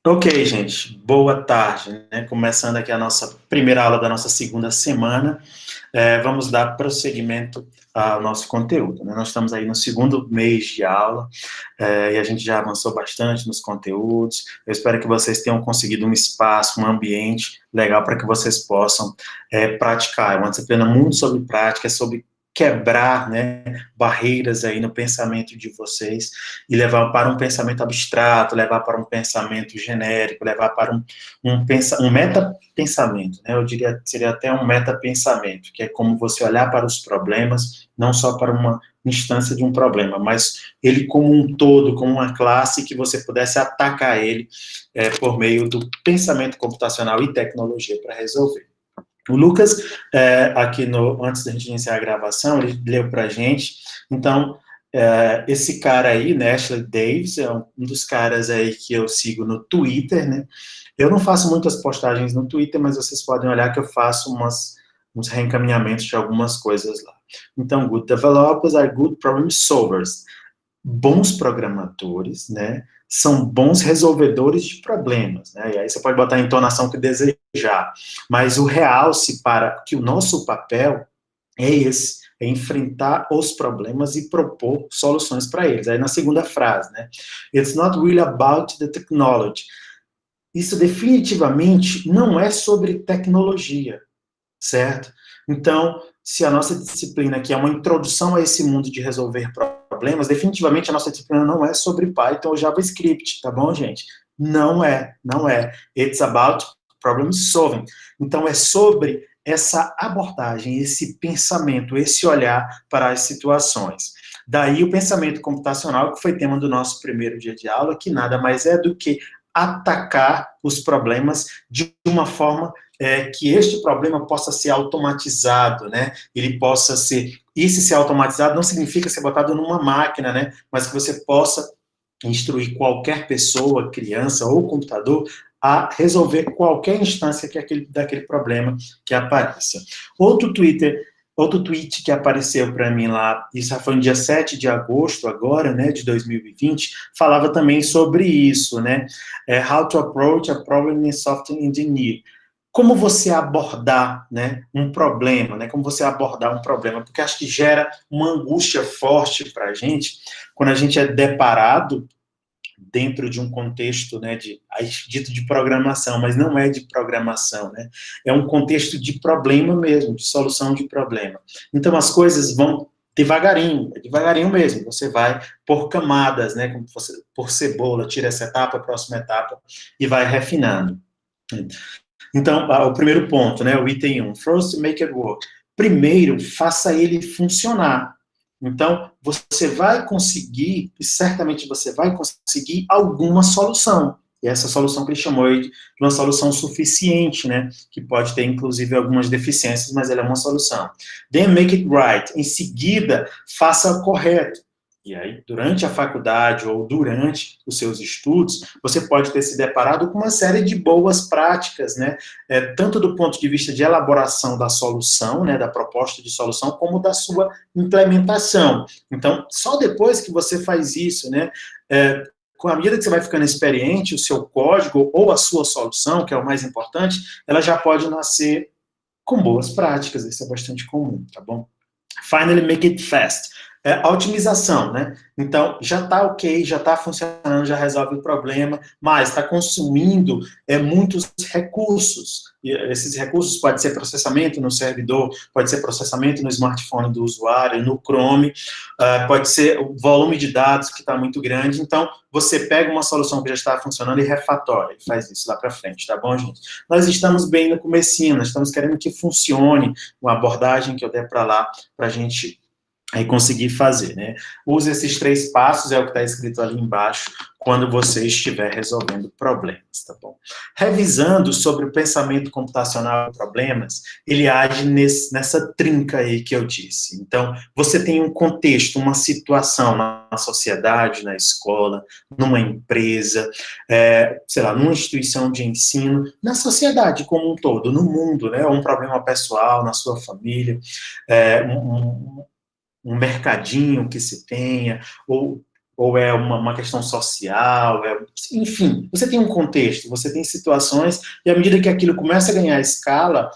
Ok, gente, boa tarde, né? Começando aqui a nossa primeira aula da nossa segunda semana, vamos dar prosseguimento ao nosso conteúdo, né? Nós estamos aí no segundo mês de aula, e a gente já avançou bastante nos conteúdos. Eu espero que vocês tenham conseguido um espaço, um ambiente legal para que vocês possam praticar. É uma disciplina muito sobre prática, é sobre quebrar, né, barreiras aí no pensamento de vocês e levar para um pensamento abstrato, levar para um pensamento genérico, levar para um meta-pensamento, né? Eu diria que seria até um meta-pensamento, que é como você olhar para os problemas, não só para uma instância de um problema, mas ele como um todo, como uma classe, que você pudesse atacar ele por meio do pensamento computacional e tecnologia para resolver. O Lucas, aqui antes da gente iniciar a gravação, ele leu para a gente, então, esse cara aí, né, Ashley Davis, é um dos caras aí que eu sigo no Twitter, né, eu não faço muitas postagens no Twitter, mas vocês podem olhar que eu faço uns reencaminhamentos de algumas coisas lá. Então, good developers are good problem solvers. Bons programadores, né, são bons resolvedores de problemas, né, e aí você pode botar a entonação que desejar, mas o realce para que o nosso papel é esse, é enfrentar os problemas e propor soluções para eles. Aí na segunda frase, né, it's not really about the technology. Isso definitivamente não é sobre tecnologia, certo? Então, se a nossa disciplina aqui é uma introdução a esse mundo de resolver problemas, definitivamente a nossa disciplina não é sobre Python ou JavaScript, tá bom, gente? Não é, não é. It's about problem solving. Então, é sobre essa abordagem, esse pensamento, esse olhar para as situações. Daí o pensamento computacional, que foi tema do nosso primeiro dia de aula, que nada mais é do que atacar os problemas de uma forma que este problema possa ser automatizado, né? Ele possa ser, e se ser automatizado não significa ser botado numa máquina, né? Mas que você possa instruir qualquer pessoa, criança ou computador a resolver qualquer instância daquele problema que apareça. Outro Twitter Outro tweet que apareceu para mim lá, isso já foi no dia 7 de agosto agora, né, de 2020, falava também sobre isso, né, how to approach a problem in software engineering. Como você abordar, né, um problema, né, como você abordar um problema, porque acho que gera uma angústia forte para a gente, quando a gente é deparado dentro de um contexto, né, dito de programação, mas não é de programação, né, é um contexto de problema mesmo, de solução de problema. Então, as coisas vão devagarinho, é devagarinho mesmo, você vai por camadas, né, como você, por cebola, tira essa etapa, próxima etapa, e vai refinando. Então, o primeiro ponto, né, o item 1, first make it work. Primeiro, faça ele funcionar. Então, você vai conseguir, e certamente você vai conseguir alguma solução. E essa solução que ele chamou de uma solução suficiente, né, que pode ter, inclusive, algumas deficiências, mas ela é uma solução. Then make it right. Em seguida, faça correto. E aí, durante a faculdade ou durante os seus estudos, você pode ter se deparado com uma série de boas práticas, né? Tanto do ponto de vista de elaboração da solução, né, da proposta de solução, como da sua implementação. Então, só depois que você faz isso, né, com a medida que você vai ficando experiente, o seu código ou a sua solução, que é o mais importante, ela já pode nascer com boas práticas, isso é bastante comum, tá bom? Finally, make it fast. A otimização, né? Então, já está ok, já está funcionando, já resolve o problema, mas está consumindo muitos recursos. E esses recursos podem ser processamento no servidor, pode ser processamento no smartphone do usuário, no Chrome, pode ser o volume de dados que está muito grande. Então, você pega uma solução que já está funcionando e refatora, e faz isso lá para frente, tá bom, gente? Nós estamos bem no comecinho, nós estamos querendo que funcione uma abordagem que eu der para lá, para a gente aí conseguir fazer, né? Use esses 3 passos, é o que está escrito ali embaixo, quando você estiver resolvendo problemas, tá bom? Revisando sobre o pensamento computacional de problemas, ele age nessa trinca aí que eu disse. Então, você tem um contexto, uma situação na sociedade, na escola, numa empresa, sei lá, numa instituição de ensino, na sociedade como um todo, no mundo, né? Um problema pessoal, na sua família, um mercadinho que se tenha, ou ou é uma questão social, enfim, você tem um contexto, você tem situações, e à medida que aquilo começa a ganhar escala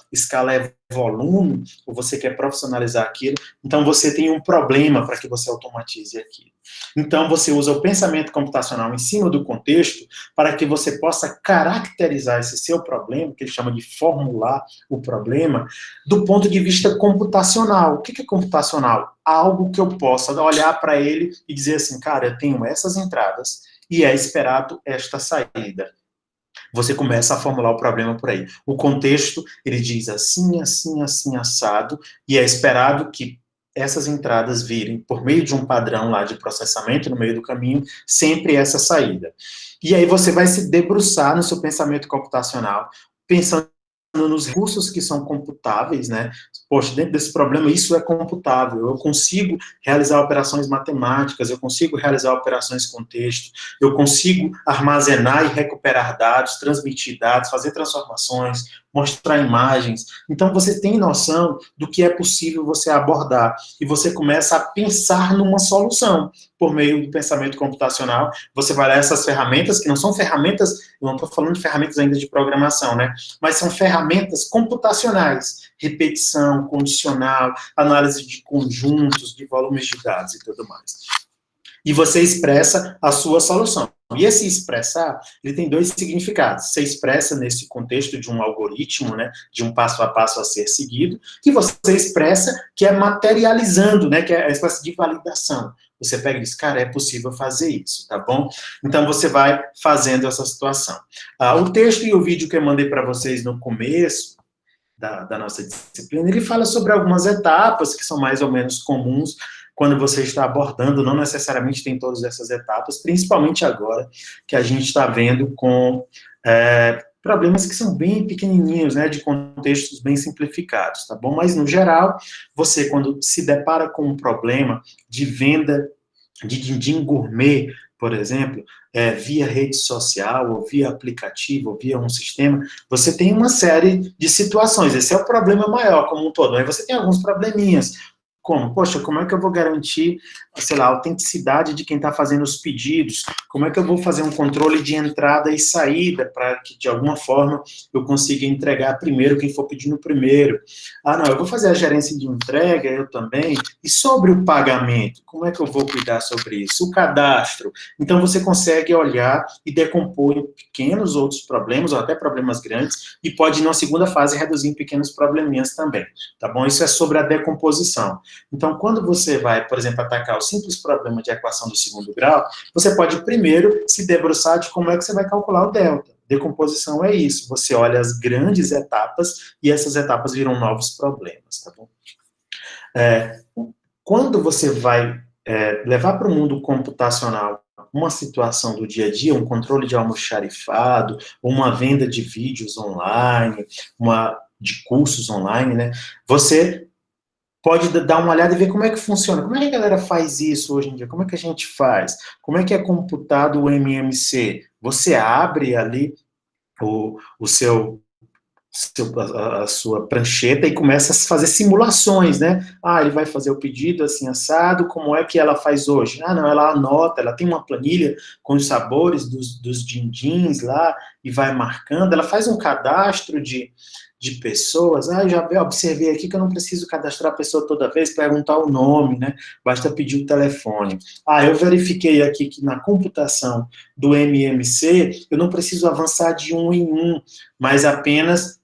é volume, ou você quer profissionalizar aquilo, então você tem um problema para que você automatize aquilo. Então você usa o pensamento computacional em cima do contexto para que você possa caracterizar esse seu problema, que ele chama de formular o problema, do ponto de vista computacional. O que é computacional? Algo que eu possa olhar para ele e dizer assim, cara, eu tenho essas entradas e é esperado esta saída. Você começa a formular o problema por aí. O contexto, ele diz assim, assim, assim, assado, e é esperado que essas entradas virem, por meio de um padrão lá de processamento no meio do caminho, sempre essa saída. E aí você vai se debruçar no seu pensamento computacional, pensando nos recursos que são computáveis, né? Poxa, dentro desse problema, isso é computável. Eu consigo realizar operações matemáticas, eu consigo realizar operações com texto, eu consigo armazenar e recuperar dados, transmitir dados, fazer transformações, mostrar imagens. Então, você tem noção do que é possível você abordar. E você começa a pensar numa solução. Por meio do pensamento computacional, você vai lá essas ferramentas, que não são ferramentas, eu não estou falando de ferramentas ainda de programação, né? Mas são ferramentas computacionais, repetição, condicional, análise de conjuntos, de volumes de dados e tudo mais. E você expressa a sua solução. E esse expressar, ele tem dois significados. Você expressa nesse contexto de um algoritmo, né, de um passo a passo a ser seguido, e você expressa que é materializando, né, que é a espécie de validação. Você pega e diz, cara, é possível fazer isso, tá bom? Então, você vai fazendo essa situação. O texto e o vídeo que eu mandei para vocês no começo da nossa disciplina, ele fala sobre algumas etapas que são mais ou menos comuns quando você está abordando, não necessariamente tem todas essas etapas, principalmente agora que a gente está vendo com problemas que são bem pequenininhos, né, de contextos bem simplificados, tá bom? Mas, no geral, você, quando se depara com um problema de venda de din-din gourmet, por exemplo, via rede social, ou via aplicativo, ou via um sistema, você tem uma série de situações. Esse é o problema maior como um todo. Aí você tem alguns probleminhas, como, poxa, como é que eu vou garantir, sei lá, a autenticidade de quem está fazendo os pedidos? Como é que eu vou fazer um controle de entrada e saída para que, de alguma forma, eu consiga entregar primeiro quem for pedindo primeiro? Não, eu vou fazer a gerência de entrega, eu também. E sobre o pagamento, como é que eu vou cuidar sobre isso? O cadastro. Então, você consegue olhar e decompor em pequenos outros problemas, ou até problemas grandes, e pode, na segunda fase, reduzir em pequenos probleminhas também, tá bom? Isso é sobre a decomposição. Então, quando você vai, por exemplo, atacar o simples problema de equação do segundo grau, você pode primeiro se debruçar de como é que você vai calcular o delta. Decomposição é isso, você olha as grandes etapas e essas etapas viram novos problemas, tá bom? Quando você vai levar para o mundo computacional uma situação do dia a dia, um controle de almoxarifado, uma venda de vídeos online, de cursos online, né? Você pode dar uma olhada e ver como é que funciona. Como é que a galera faz isso hoje em dia? Como é que a gente faz? Como é que é computado o MMC? Você abre ali a sua prancheta e começa a fazer simulações, né? Ele vai fazer o pedido assim, assado, como é que ela faz hoje? Não, ela anota, ela tem uma planilha com os sabores dos din-dins lá e vai marcando, ela faz um cadastro de pessoas. Eu já observei aqui que eu não preciso cadastrar a pessoa toda vez, perguntar o nome, né? Basta pedir o telefone. Eu verifiquei aqui que na computação do MMC, eu não preciso avançar de um em um, mas apenas,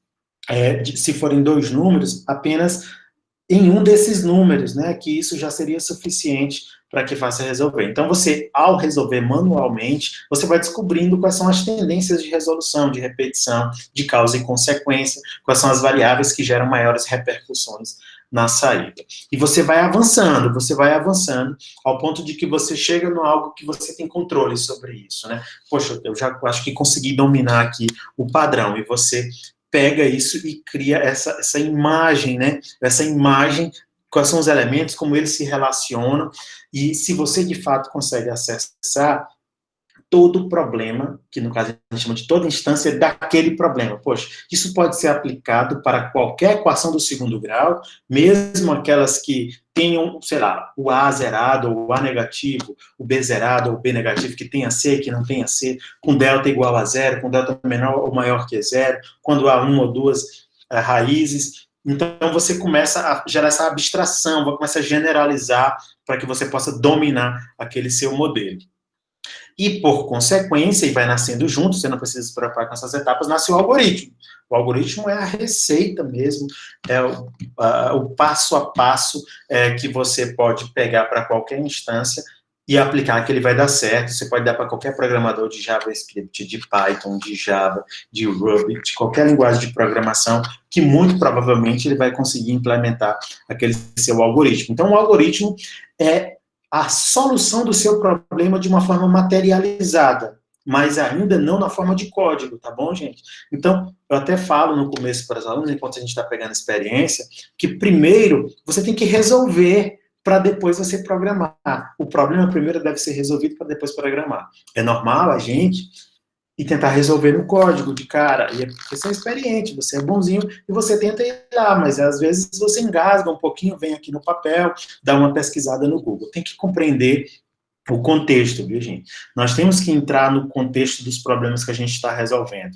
se forem 2 números, apenas em um desses números, né? Que isso já seria suficiente para que faça resolver. Então, você, ao resolver manualmente, você vai descobrindo quais são as tendências de resolução, de repetição, de causa e consequência, quais são as variáveis que geram maiores repercussões na saída. E você vai avançando ao ponto de que você chega no algo que você tem controle sobre isso, né? Poxa, eu já acho que consegui dominar aqui o padrão, e você pega isso e cria essa imagem, né? Essa imagem, quais são os elementos, como eles se relacionam, e se você, de fato, consegue acessar todo o problema, que no caso a gente chama de toda instância daquele problema. Poxa, isso pode ser aplicado para qualquer equação do segundo grau, mesmo aquelas que tenham, sei lá, o A zerado, ou o A negativo, o B zerado, ou o B negativo, que tenha C, que não tenha C, com delta igual a zero, com delta menor ou maior que zero, quando há uma ou duas raízes. Então, você começa a gerar essa abstração, vai começar a generalizar para que você possa dominar aquele seu modelo. E, por consequência, e vai nascendo junto, você não precisa se preocupar com essas etapas, nasce o algoritmo. O algoritmo é a receita mesmo, é o passo a passo que você pode pegar para qualquer instância e aplicar que ele vai dar certo. Você pode dar para qualquer programador de JavaScript, de Python, de Java, de Ruby, de qualquer linguagem de programação, que muito provavelmente ele vai conseguir implementar aquele seu algoritmo. Então, o algoritmo é a solução do seu problema de uma forma materializada, mas ainda não na forma de código, tá bom, gente? Então, eu até falo no começo para os alunos, enquanto a gente está pegando experiência, que primeiro você tem que resolver para depois você programar. O problema primeiro deve ser resolvido para depois programar. É normal a gente e tentar resolver no código de cara, e porque você é experiente, você é bonzinho, e você tenta ir lá, mas às vezes você engasga um pouquinho, vem aqui no papel, dá uma pesquisada no Google. Tem que compreender o contexto, viu, gente? Nós temos que entrar no contexto dos problemas que a gente está resolvendo.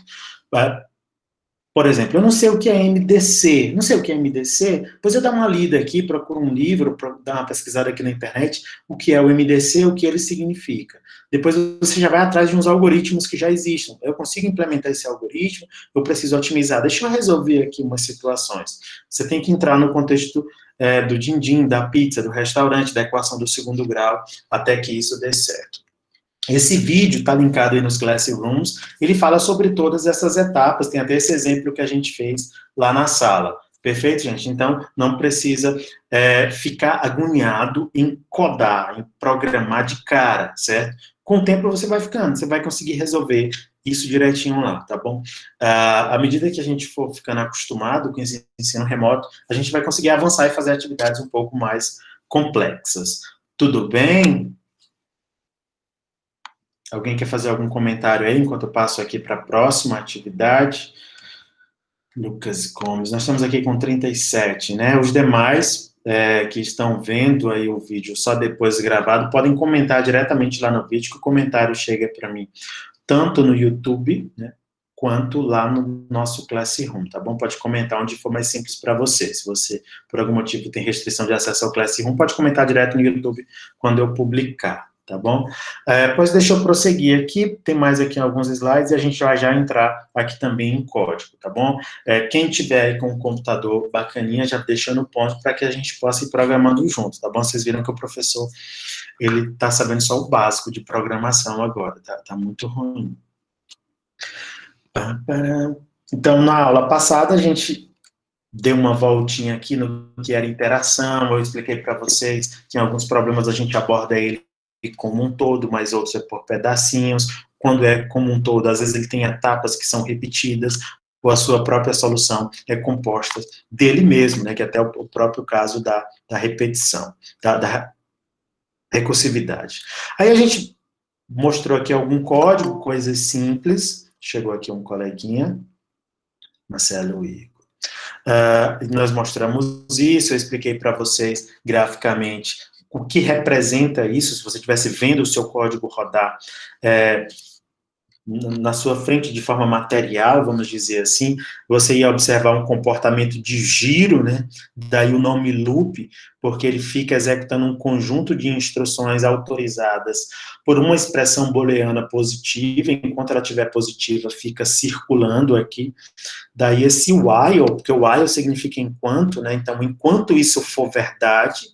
Por exemplo, eu não sei o que é MDC. Não sei o que é MDC? Pois eu dou uma lida aqui, procuro um livro, dar uma pesquisada aqui na internet, o que é o MDC, o que ele significa. Depois você já vai atrás de uns algoritmos que já existem. Eu consigo implementar esse algoritmo, eu preciso otimizar. Deixa eu resolver aqui umas situações. Você tem que entrar no contexto do din-din, da pizza, do restaurante, da equação do segundo grau, até que isso dê certo. Esse vídeo está linkado aí nos Classrooms, ele fala sobre todas essas etapas, tem até esse exemplo que a gente fez lá na sala. Perfeito, gente? Então, não precisa ficar agoniado em codar, em programar de cara, certo? Com o tempo você vai ficando, você vai conseguir resolver isso direitinho lá, tá bom? À medida que a gente for ficando acostumado com esse ensino remoto, a gente vai conseguir avançar e fazer atividades um pouco mais complexas. Tudo bem? Alguém quer fazer algum comentário aí, enquanto eu passo aqui para a próxima atividade? Lucas Gomes, nós estamos aqui com 37, né? Os demais que estão vendo aí o vídeo só depois gravado, podem comentar diretamente lá no vídeo, que o comentário chega para mim, tanto no YouTube, né, quanto lá no nosso Classroom, tá bom? Pode comentar onde for mais simples para você. Se você, por algum motivo, tem restrição de acesso ao Classroom, pode comentar direto no YouTube quando eu publicar, tá bom? Pois deixa eu prosseguir aqui, tem mais aqui alguns slides e a gente vai já entrar aqui também em código, tá bom? Quem tiver aí com um computador bacaninha, já deixa no ponto para que a gente possa ir programando junto, tá bom? Vocês viram que o professor, ele tá sabendo só o básico de programação agora, tá muito ruim. Então, na aula passada, a gente deu uma voltinha aqui no que era interação, eu expliquei para vocês que em alguns problemas a gente aborda ele como um todo, mas outros é por pedacinhos. Quando é como um todo, às vezes ele tem etapas que são repetidas, ou a sua própria solução é composta dele mesmo, né, que é até o próprio caso da repetição, da recursividade. Aí a gente mostrou aqui algum código, coisas simples. Chegou aqui um coleguinha, Marcelo Igor. Nós mostramos isso, eu expliquei para vocês graficamente o que representa isso, se você estivesse vendo o seu código rodar na sua frente de forma material, vamos dizer assim, você ia observar um comportamento de giro, né? Daí o nome loop, porque ele fica executando um conjunto de instruções autorizadas por uma expressão booleana positiva, enquanto ela estiver positiva, fica circulando aqui. Daí esse while, porque o while significa enquanto, né? Então, enquanto isso for verdade,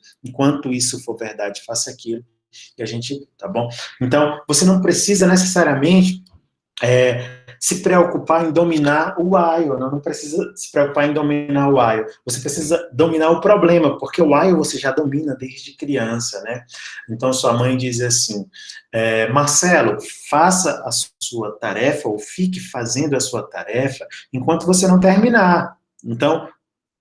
faça aquilo. E a gente, tá bom? Então, você não precisa necessariamente se preocupar em dominar o while, não precisa se preocupar em dominar o while, você precisa dominar o problema, porque o while você já domina desde criança, né? Então, sua mãe diz assim, Marcelo, faça a sua tarefa, ou fique fazendo a sua tarefa, enquanto você não terminar. Então,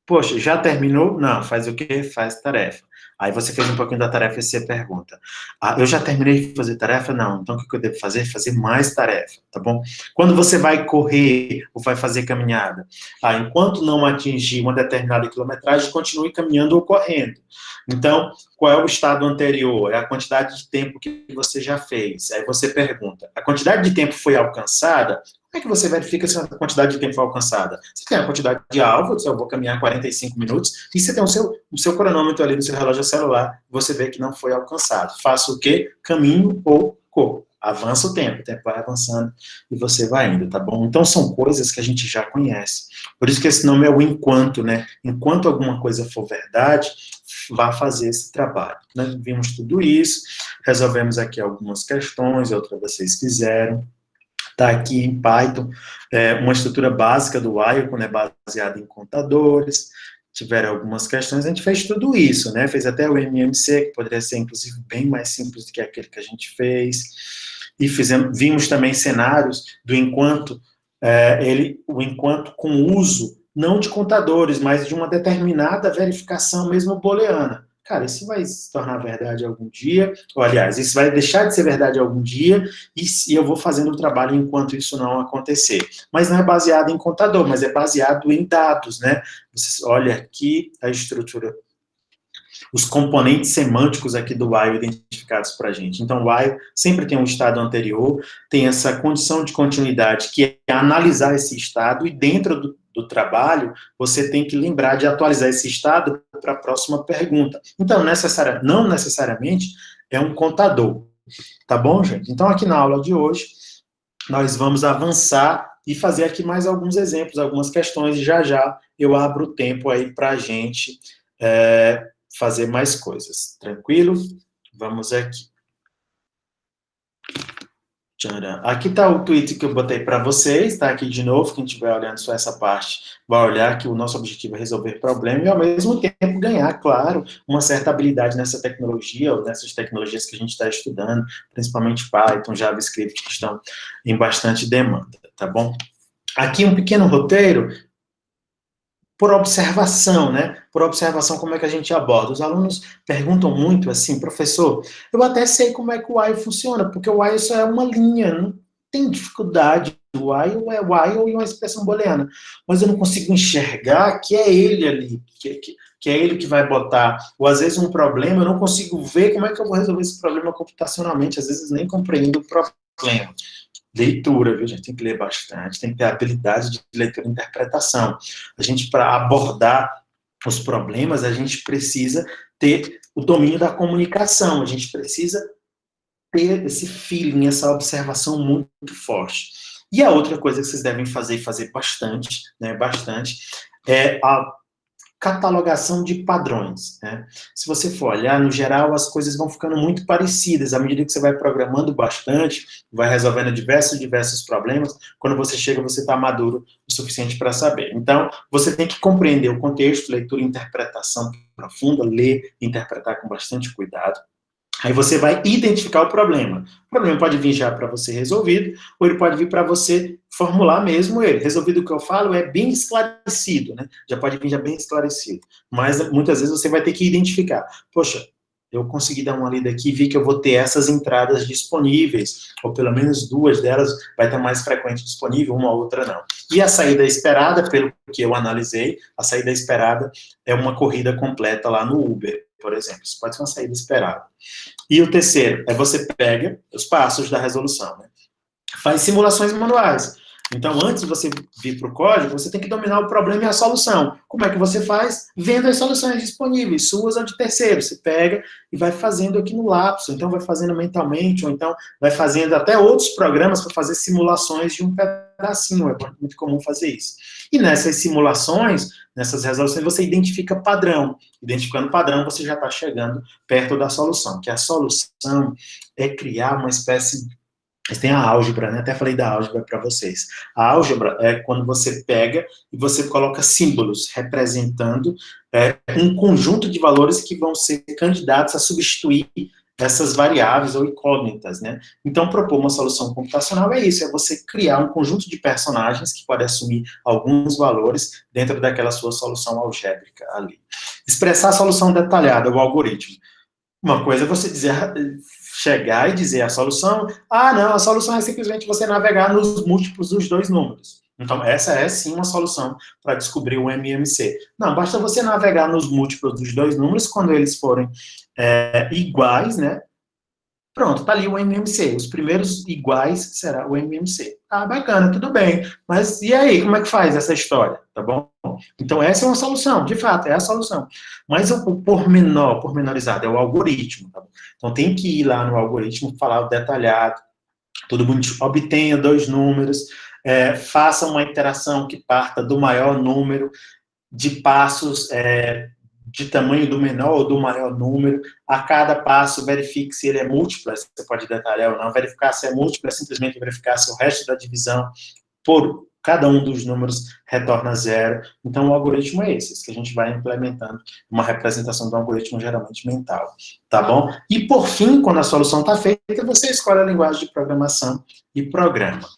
Poxa, já terminou? Não, faz o quê? Faz tarefa. Aí você fez um pouquinho da tarefa e você pergunta: ah, eu já terminei de fazer tarefa? Não. Então o que eu devo fazer? Fazer mais tarefa, tá bom? Quando você vai correr ou vai fazer caminhada, ah, enquanto não atingir uma determinada quilometragem, continue caminhando ou correndo. Então, qual é o estado anterior? É a quantidade de tempo que você já fez. Aí você pergunta: a quantidade de tempo foi alcançada? Como é que você verifica se a quantidade de tempo foi alcançada? Você tem a quantidade de alvo, eu vou caminhar 45 minutos, e você tem o seu cronômetro ali no seu relógio celular, você vê que não foi alcançado. Faça o quê? Caminho ou corro. Avança o tempo vai avançando e você vai indo, tá bom? Então são coisas que a gente já conhece. Por isso que esse nome é o enquanto, né? Enquanto alguma coisa for verdade, vá fazer esse trabalho. Nós vimos tudo isso, resolvemos aqui algumas questões, outras vocês fizeram. Está aqui em Python, uma estrutura básica do while, quando é baseada em contadores. Tiveram algumas questões, a gente fez tudo isso, né? Fez até o MMC, que poderia ser, inclusive, bem mais simples do que aquele que a gente fez. E vimos também cenários do enquanto, o enquanto com uso, não de contadores, mas de uma determinada verificação mesmo booleana. Cara, isso vai se tornar verdade algum dia, ou aliás, isso vai deixar de ser verdade algum dia, e eu vou fazendo o trabalho enquanto isso não acontecer. Mas não é baseado em contador, mas é baseado em dados, né? Você olha aqui a estrutura, os componentes semânticos aqui do while identificados para a gente. Então, o while sempre tem um estado anterior, tem essa condição de continuidade, que é analisar esse estado, e dentro do trabalho, você tem que lembrar de atualizar esse estado para a próxima pergunta. Então, não necessariamente é um contador, tá bom, gente? Então, aqui na aula de hoje, nós vamos avançar e fazer aqui mais alguns exemplos, algumas questões, e já eu abro o tempo aí para a gente fazer mais coisas. Tranquilo? Vamos aqui. Tcharam. Aqui está o tweet que eu botei para vocês, está aqui de novo, quem estiver olhando só essa parte, vai olhar que o nosso objetivo é resolver problema e, ao mesmo tempo, ganhar, claro, uma certa habilidade nessa tecnologia, ou nessas tecnologias que a gente está estudando, principalmente Python, JavaScript, que estão em bastante demanda, tá bom? Aqui um pequeno roteiro, por observação, né? Por observação, como é que a gente aborda? Os alunos perguntam muito assim, professor, eu até sei como é que o while funciona, porque o while só é uma linha, não tem dificuldade. O while é while e uma expressão booleana, mas eu não consigo enxergar que é ele ali, que é ele que vai botar, ou às vezes um problema, eu não consigo ver como é que eu vou resolver esse problema computacionalmente, às vezes nem compreendo o problema. Leitura, viu, gente? Tem que ler bastante, tem que ter habilidade de leitura e interpretação. A gente, para abordar os problemas, a gente precisa ter o domínio da comunicação, a gente precisa ter esse feeling, essa observação muito forte. E a outra coisa que vocês devem fazer, e fazer bastante, né, bastante, é a catalogação de padrões, né? Se você for olhar, no geral, as coisas vão ficando muito parecidas, à medida que você vai programando bastante, vai resolvendo diversos problemas, quando você chega, você está maduro o suficiente para saber. Então, você tem que compreender o contexto, leitura e interpretação profunda, ler e interpretar com bastante cuidado. Aí você vai identificar o problema. O problema pode vir já para você resolvido, ou ele pode vir para você formular mesmo ele. Resolvido o que eu falo é bem esclarecido, né? Já pode vir já bem esclarecido. Mas muitas vezes você vai ter que identificar. Poxa, eu consegui dar uma lida aqui e vi que eu vou ter essas entradas disponíveis, ou pelo menos duas delas vai estar mais frequente disponível, uma ou outra não. E a saída esperada, pelo que eu analisei, a saída esperada é uma corrida completa lá no Uber, por exemplo. Isso pode ser uma saída esperada. E o terceiro é você pega os passos da resolução, né? Faz simulações manuais. Então, antes de você vir para o código, você tem que dominar o problema e a solução. Como é que você faz? Vendo as soluções disponíveis, suas ou de terceiros. Você pega e vai fazendo aqui no lapso. Então, vai fazendo mentalmente, ou então vai fazendo até outros programas para fazer simulações de um pedacinho. É muito comum fazer isso. E nessas simulações, nessas resoluções, você identifica padrão. Identificando padrão, você já está chegando perto da solução. Que a solução é criar uma espécie. Mas tem a álgebra, né? Até falei da álgebra para vocês. A álgebra é quando você pega e você coloca símbolos representando um conjunto de valores que vão ser candidatos a substituir essas variáveis ou incógnitas, né? Então, propor uma solução computacional é isso, é você criar um conjunto de personagens que podem assumir alguns valores dentro daquela sua solução algébrica ali. Expressar a solução detalhada, o algoritmo. Uma coisa é você dizer, chegar e dizer a solução, não, a solução é simplesmente você navegar nos múltiplos dos dois números. Então, essa é sim uma solução para descobrir o MMC. Não, basta você navegar nos múltiplos dos dois números quando eles forem iguais, né? Pronto, tá ali o MMC. Os primeiros iguais será o MMC. Ah, bacana, tudo bem. Mas e aí, como é que faz essa história? Tá bom? Então, essa é uma solução, de fato, é a solução. Mas o pormenorizado, é o algoritmo. Tá bom? Então, tem que ir lá no algoritmo, falar o detalhado, tudo bonito, obtenha dois números, faça uma iteração que parta do maior número de passos de tamanho do menor ou do maior número. A cada passo, verifique se ele é múltiplo, você pode detalhar ou não. Verificar se é múltiplo é simplesmente verificar se o resto da divisão por cada um dos números retorna zero. Então, o algoritmo é esse que a gente vai implementando uma representação do algoritmo geralmente mental, tá bom? E, por fim, quando a solução está feita, você escolhe a linguagem de programação e programa.